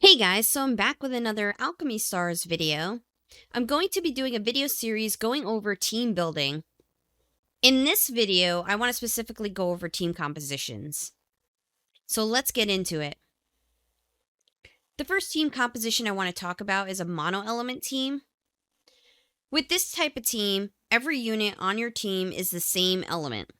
Hey guys, so I'm back with another Alchemy Stars video. I'm going to be doing a video series going over team building. In this video, I want to specifically go over team compositions. So let's get into it. The first team composition I want to talk about is a mono-element team. With this type of team, every unit on your team is the same element.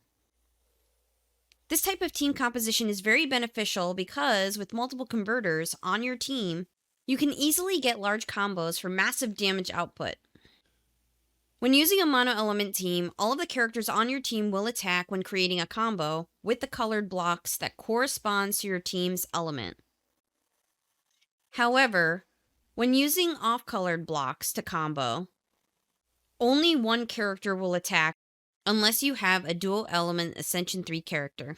This type of team composition is very beneficial because with multiple converters on your team, you can easily get large combos for massive damage output. When using a mono-element team, all of the characters on your team will attack when creating a combo with the colored blocks that corresponds to your team's element. However, when using off-colored blocks to combo, only one character will attack unless you have a dual element Ascension 3 character.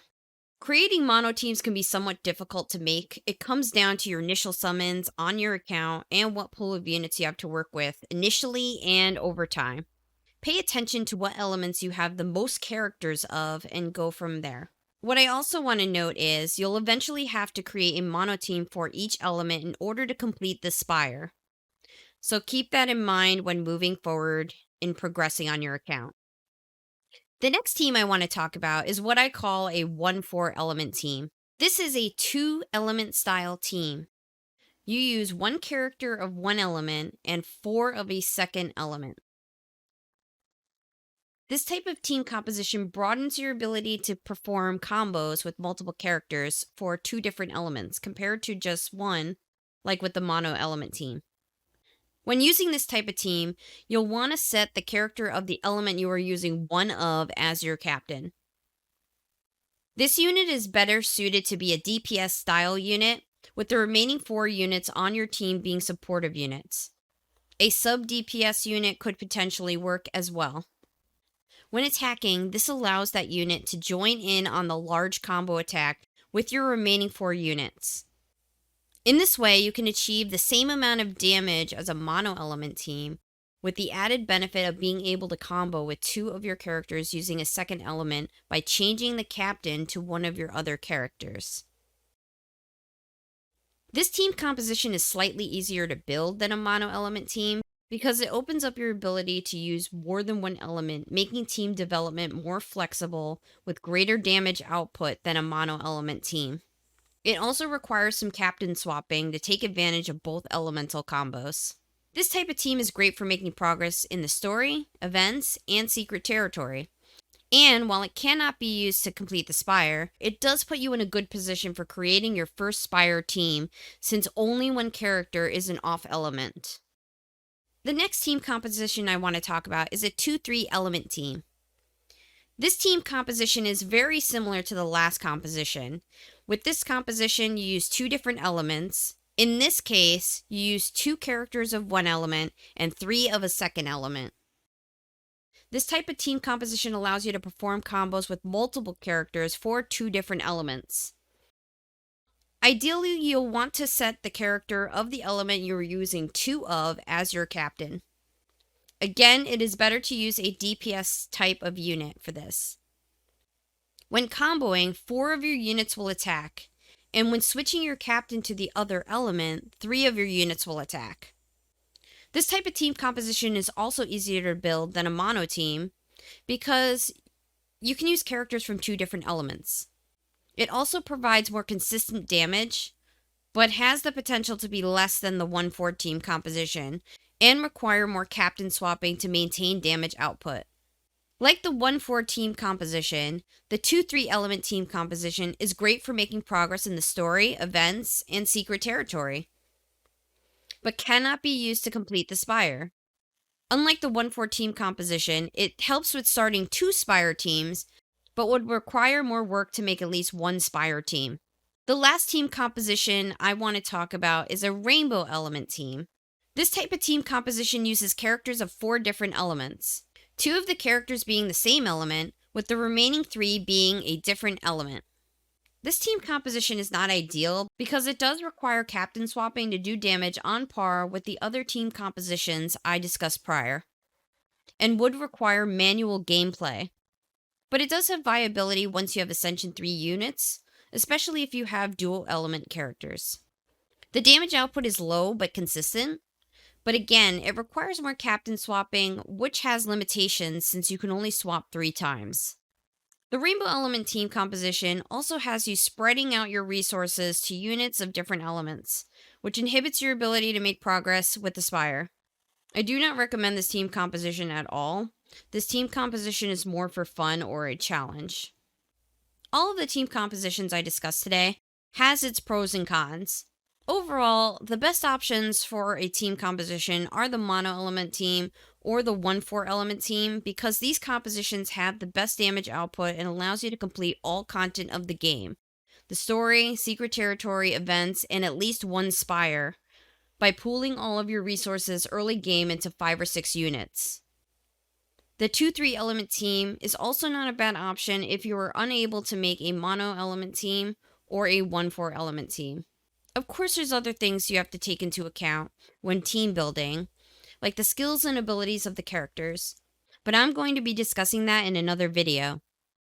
Creating mono teams can be somewhat difficult to make. It comes down to your initial summons on your account and what pool of units you have to work with initially and over time. Pay attention to what elements you have the most characters of and go from there. What I also want to note is you'll eventually have to create a mono team for each element in order to complete the spire. So keep that in mind when moving forward in progressing on your account. The next team I want to talk about is what I call a 1-4 element team. This is a 2-element style team. You use one character of one element and 4 of a second element. This type of team composition broadens your ability to perform combos with multiple characters for 2 different elements compared to just one, like with the mono element team. When using this type of team, you'll want to set the character of the element you are using one of as your captain. This unit is better suited to be a DPS style unit, with the remaining 4 units on your team being supportive units. A sub DPS unit could potentially work as well. When attacking, this allows that unit to join in on the large combo attack with your remaining 4 units. In this way, you can achieve the same amount of damage as a mono-element team, with the added benefit of being able to combo with 2 of your characters using a second element by changing the captain to one of your other characters. This team composition is slightly easier to build than a mono-element team, because it opens up your ability to use more than one element, making team development more flexible with greater damage output than a mono-element team. It also requires some captain swapping to take advantage of both elemental combos. This type of team is great for making progress in the story, events, and secret territory. And while it cannot be used to complete the spire, it does put you in a good position for creating your first spire team, since only one character is an off element. The next team composition I want to talk about is a 2-3 element team. This team composition is very similar to the last composition. With this composition, you use 2 different elements. In this case, you use 2 characters of one element and 3 of a second element. This type of team composition allows you to perform combos with multiple characters for 2 different elements. Ideally, you'll want to set the character of the element you're using 2 of as your captain. Again, it is better to use a DPS type of unit for this. When comboing, 4 of your units will attack, and when switching your captain to the other element, 3 of your units will attack. This type of team composition is also easier to build than a mono team, because you can use characters from 2 different elements. It also provides more consistent damage, but has the potential to be less than the 1-4 team composition, and require more captain swapping to maintain damage output. Like the 1-4 team composition, the 2-3 element team composition is great for making progress in the story, events, and secret territory, but cannot be used to complete the spire. Unlike the 1-4 team composition, it helps with starting 2 spire teams, but would require more work to make at least 1 spire team. The last team composition I want to talk about is a rainbow element team. This type of team composition uses characters of 4 different elements, 2 of the characters being the same element, with the remaining 3 being a different element. This team composition is not ideal because it does require captain swapping to do damage on par with the other team compositions I discussed prior, and would require manual gameplay. But it does have viability once you have Ascension 3 units, especially if you have dual element characters. The damage output is low but consistent, but again, it requires more captain swapping, which has limitations since you can only swap 3 times. The Rainbow Element team composition also has you spreading out your resources to units of different elements, which inhibits your ability to make progress with the Spire. I do not recommend this team composition at all. This team composition is more for fun or a challenge. All of the team compositions I discussed today has its pros and cons. Overall, the best options for a team composition are the mono element team or the 1/4 element team because these compositions have the best damage output and allows you to complete all content of the game. The story, secret territory, events, and at least one spire by pooling all of your resources early game into 5 or 6 units. The 2/3 element team is also not a bad option if you are unable to make a mono element team or a 1/4 element team. Of course, there's other things you have to take into account when team building, like the skills and abilities of the characters, but I'm going to be discussing that in another video.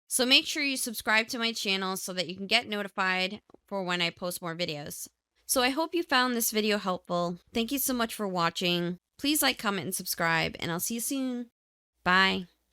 So make sure you subscribe to my channel so that you can get notified for when I post more videos. So I hope you found this video helpful. Thank you so much for watching. Please like, comment, and subscribe, and I'll see you soon. Bye.